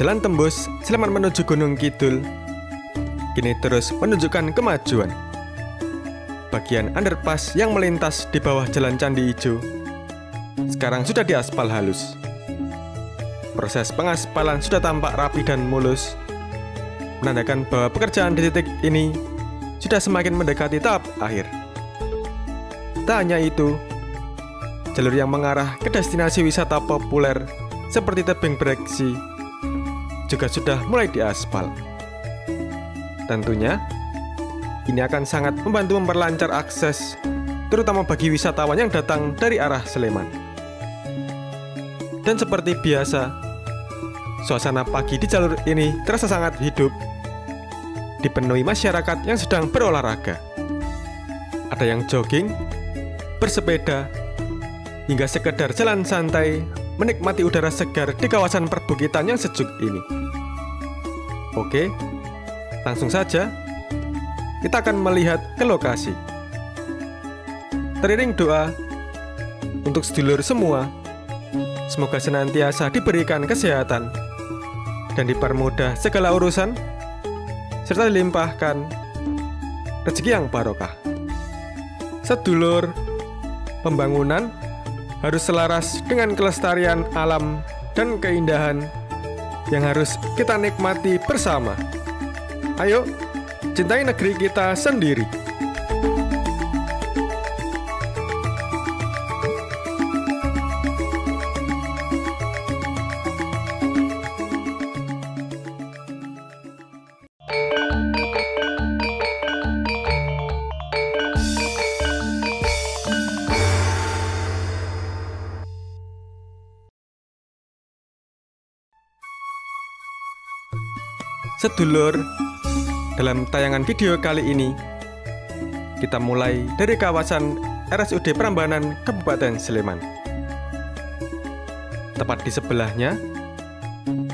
Jalan tembus Sleman menuju Gunung Kidul kini terus menunjukkan kemajuan. Bagian underpass yang melintas di bawah Jalan Candi Ijo sekarang sudah diaspal halus. Proses pengaspalan sudah tampak rapi dan mulus, menandakan bahwa pekerjaan di titik ini sudah semakin mendekati tahap akhir. Tak hanya itu, jalur yang mengarah ke destinasi wisata populer seperti tebing Breksi juga sudah mulai diaspal. Tentunya, ini akan sangat membantu memperlancar akses, terutama bagi wisatawan yang datang dari arah Sleman. Dan seperti biasa, suasana pagi di jalur ini terasa sangat hidup, dipenuhi masyarakat yang sedang berolahraga. Ada yang jogging, bersepeda, hingga sekedar jalan santai menikmati udara segar di kawasan perbukitan yang sejuk ini. Oke, langsung saja kita akan melihat ke lokasi. Teriring doa untuk sedulur semua, semoga senantiasa diberikan kesehatan dan dipermudah segala urusan, serta dilimpahkan rezeki yang barokah. Sedulur, pembangunan harus selaras dengan kelestarian alam dan keindahan yang harus kita nikmati bersama. Ayo, cintai negeri kita sendiri. Sedulur, dalam tayangan video kali ini, kita mulai dari kawasan RSUD Prambanan, Kabupaten Sleman. Tepat di sebelahnya,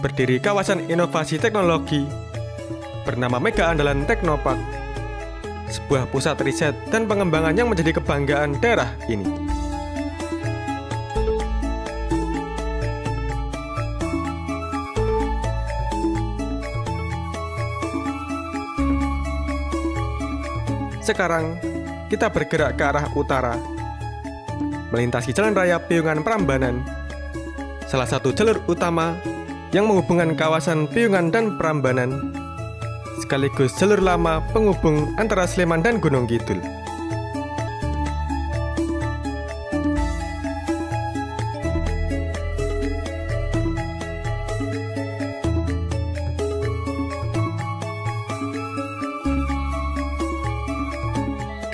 berdiri kawasan inovasi teknologi bernama Mega Andalan Teknopark, sebuah pusat riset dan pengembangan yang menjadi kebanggaan daerah ini. Sekarang, kita bergerak ke arah utara, melintasi Jalan Raya Piungan Prambanan, salah satu jalur utama yang menghubungkan kawasan Piungan dan Prambanan, sekaligus jalur lama penghubung antara Sleman dan Gunung Kidul.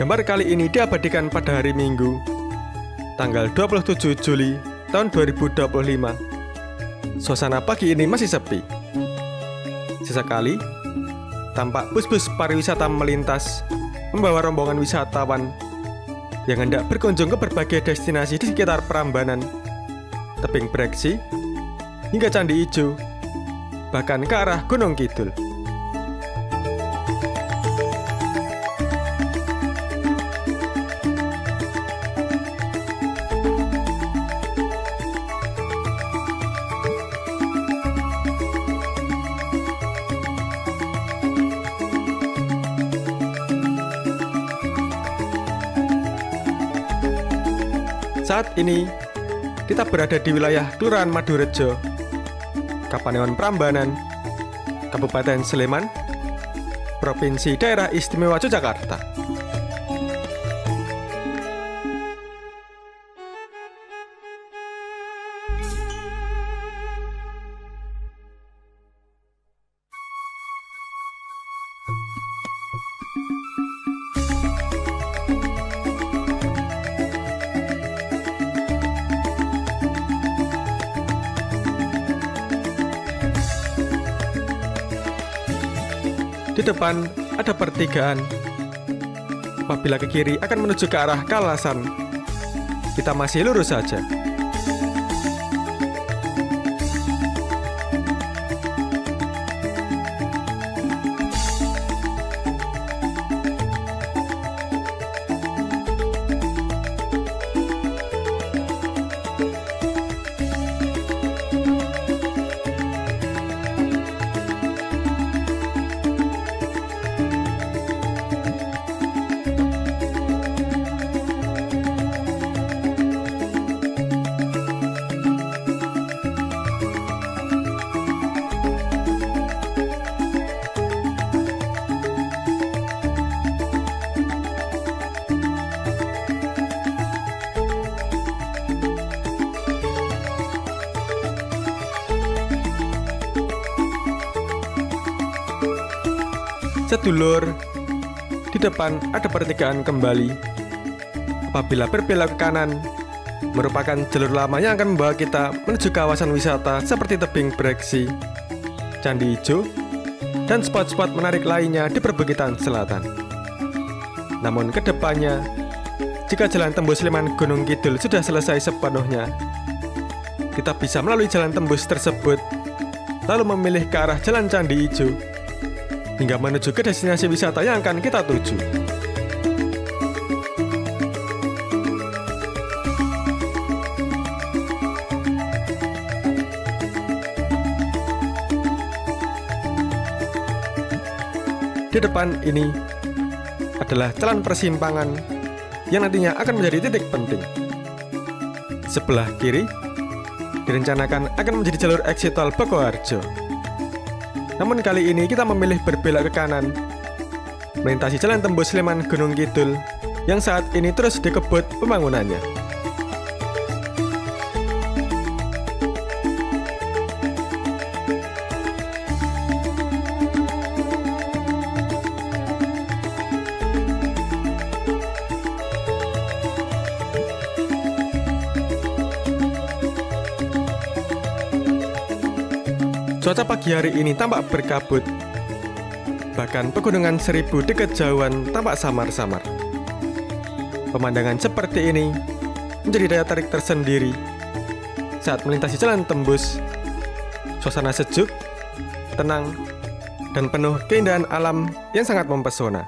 Gambar kali ini diabadikan pada hari Minggu, tanggal 27 Juli tahun 2025. Suasana pagi ini masih sepi. Sesekali, tampak bus-bus pariwisata melintas, membawa rombongan wisatawan yang hendak berkunjung ke berbagai destinasi di sekitar Prambanan, tebing Breksi, hingga Candi Ijo, bahkan ke arah Gunung Kidul. Saat ini, kita berada di wilayah Kelurahan Madurejo, Kapanewon Prambanan, Kabupaten Sleman, Provinsi Daerah Istimewa Yogyakarta. Di depan ada pertigaan. Apabila ke kiri akan menuju ke arah Kalasan. Kita masih lurus saja. sedulur, di depan ada pertigaan kembali. Apabila berbelok ke kanan, merupakan jalur lama yang akan membawa kita menuju kawasan wisata seperti tebing Breksi, Candi Ijo, dan spot-spot menarik lainnya di perbukitan selatan. Namun kedepannya, jika jalan tembus Sleman Gunung Kidul sudah selesai sepenuhnya, kita bisa melalui jalan tembus tersebut, lalu memilih ke arah Jalan Candi Ijo, hingga menuju ke destinasi wisata yang akan kita tuju. Di depan ini adalah jalan persimpangan yang nantinya akan menjadi titik penting. Sebelah kiri direncanakan akan menjadi jalur exit tol Bokoharjo. Namun kali ini kita memilih berbelok ke kanan, melintasi jalan tembus Sleman Gunung Kidul yang saat ini terus dikebut pembangunannya. Cuaca pagi hari ini tampak berkabut. Bahkan pegunungan Seribu di kejauhan tampak samar-samar. Pemandangan seperti ini menjadi daya tarik tersendiri saat melintasi jalan tembus. Suasana sejuk, tenang, dan penuh keindahan alam yang sangat mempesona.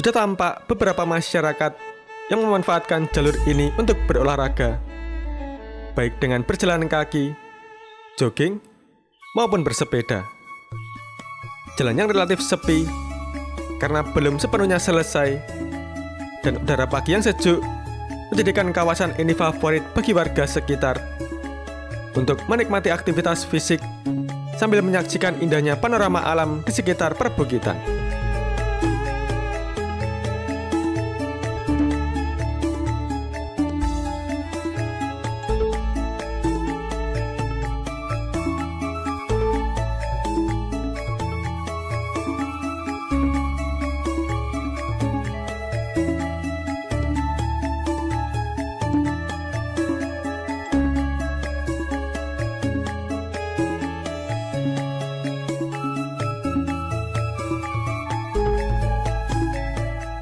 Sudah tampak beberapa masyarakat yang memanfaatkan jalur ini untuk berolahraga, baik dengan berjalan kaki, jogging, maupun bersepeda. Jalan yang relatif sepi karena belum sepenuhnya selesai, dan udara pagi yang sejuk menjadikan kawasan ini favorit bagi warga sekitar untuk menikmati aktivitas fisik sambil menyaksikan indahnya panorama alam di sekitar perbukitan.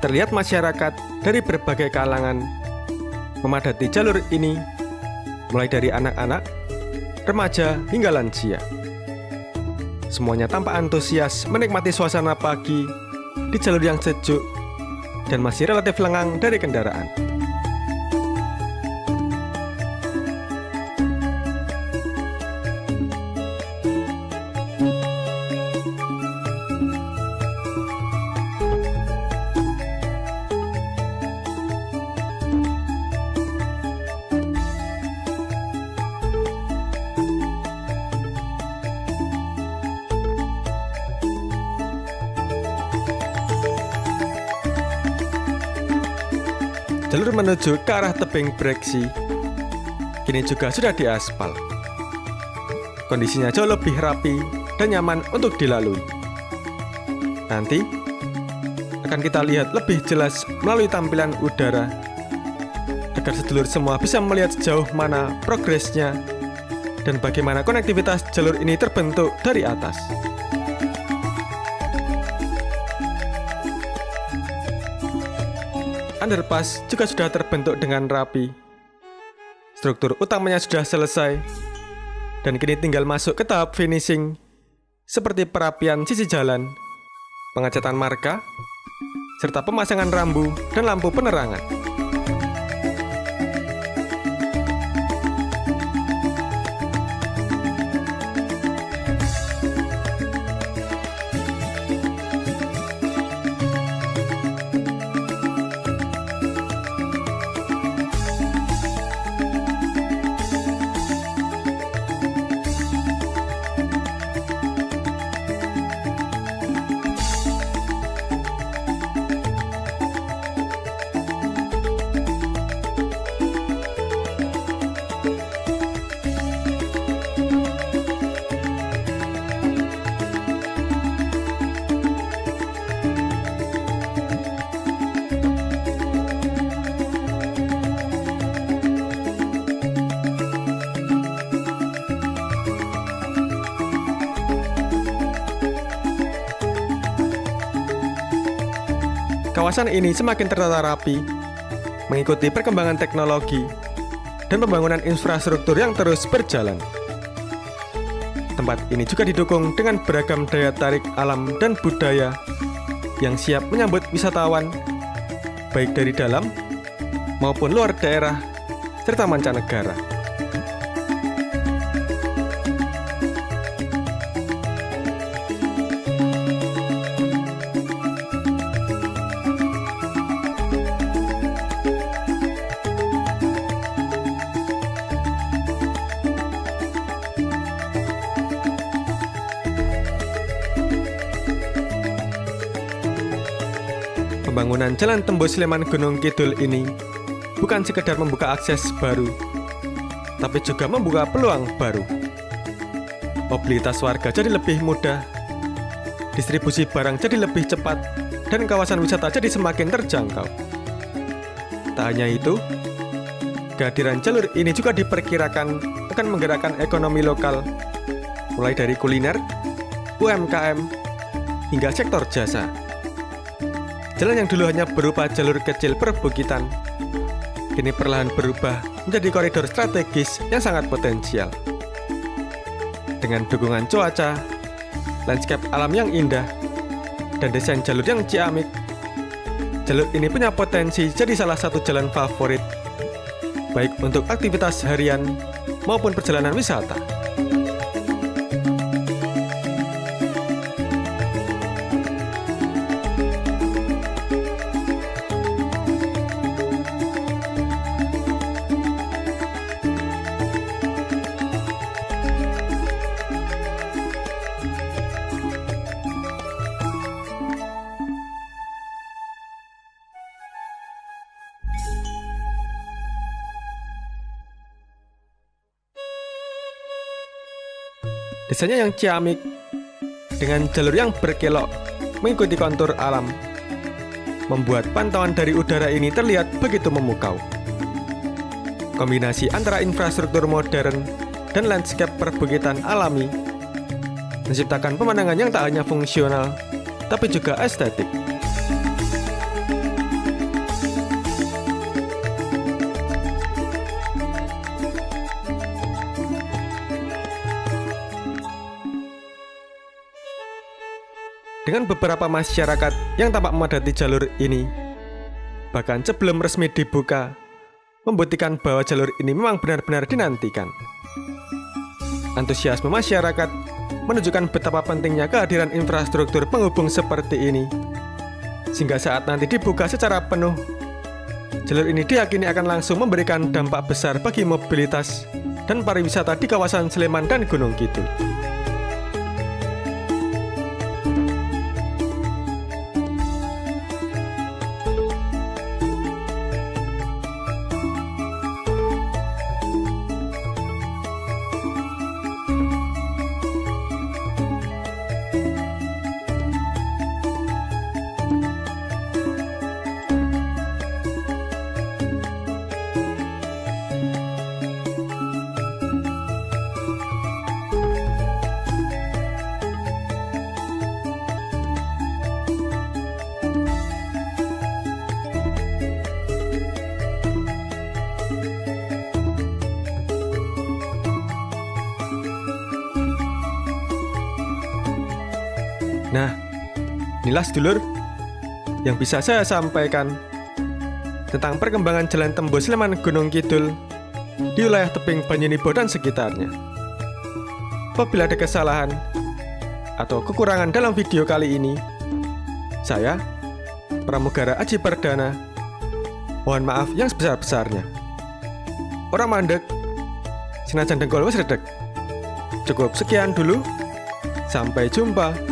Terlihat masyarakat dari berbagai kalangan memadati jalur ini, mulai dari anak-anak, remaja, hingga lansia. Semuanya tampak antusias menikmati suasana pagi di jalur yang sejuk dan masih relatif lengang dari kendaraan. Jalur menuju ke arah tebing Breksi kini juga sudah diaspal. Kondisinya jauh lebih rapi dan nyaman untuk dilalui. Nanti akan kita lihat lebih jelas melalui tampilan udara, agar sedulur semua bisa melihat sejauh mana progresnya dan bagaimana konektivitas jalur ini terbentuk dari atas. Underpass juga sudah terbentuk dengan rapi. Struktur utamanya sudah selesai, dan kini tinggal masuk ke tahap finishing, seperti perapian sisi jalan, pengecatan marka, serta pemasangan rambu dan lampu penerangan. kawasan ini semakin tertata rapi, mengikuti perkembangan teknologi dan pembangunan infrastruktur yang terus berjalan. Tempat ini juga didukung dengan beragam daya tarik alam dan budaya yang siap menyambut wisatawan, baik dari dalam maupun luar daerah, serta mancanegara. Pembangunan Jalan Tembus Sleman Gunung Kidul ini bukan sekedar membuka akses baru, tapi juga membuka peluang baru. Mobilitas warga jadi lebih mudah, distribusi barang jadi lebih cepat, dan kawasan wisata jadi semakin terjangkau. Tak hanya itu, kehadiran jalur ini juga diperkirakan akan menggerakkan ekonomi lokal, mulai dari kuliner, UMKM, hingga sektor jasa. Jalan yang dulu hanya berupa jalur kecil perbukitan, kini perlahan berubah menjadi koridor strategis yang sangat potensial. Dengan dukungan cuaca, landscape alam yang indah, dan desain jalur yang ciamik, jalur ini punya potensi jadi salah satu jalan favorit, baik untuk aktivitas harian maupun perjalanan wisata. Desainnya yang ciamik, dengan jalur yang berkelok mengikuti kontur alam, membuat pantauan dari udara ini terlihat begitu memukau. Kombinasi antara infrastruktur modern dan landscape perbukitan alami menciptakan pemandangan yang tak hanya fungsional, tapi juga estetik. Dengan beberapa masyarakat yang tampak memadati jalur ini, bahkan sebelum resmi dibuka, membuktikan bahwa jalur ini memang benar-benar dinantikan. Antusiasme masyarakat menunjukkan betapa pentingnya kehadiran infrastruktur penghubung seperti ini, sehingga saat nanti dibuka secara penuh, jalur ini diyakini akan langsung memberikan dampak besar bagi mobilitas dan pariwisata di kawasan Sleman dan Gunung Kidul. Nah, inilah sedulur yang bisa saya sampaikan tentang perkembangan Jalan Tembus Sleman Gunung Kidul di wilayah tebing Banyunibo dan sekitarnya. Apabila ada kesalahan atau kekurangan dalam video kali ini, saya, Pramugara Aji Perdana, mohon maaf yang sebesar-besarnya. Orang mandek, senajan dengkul wis redeg. Cukup sekian dulu, sampai jumpa.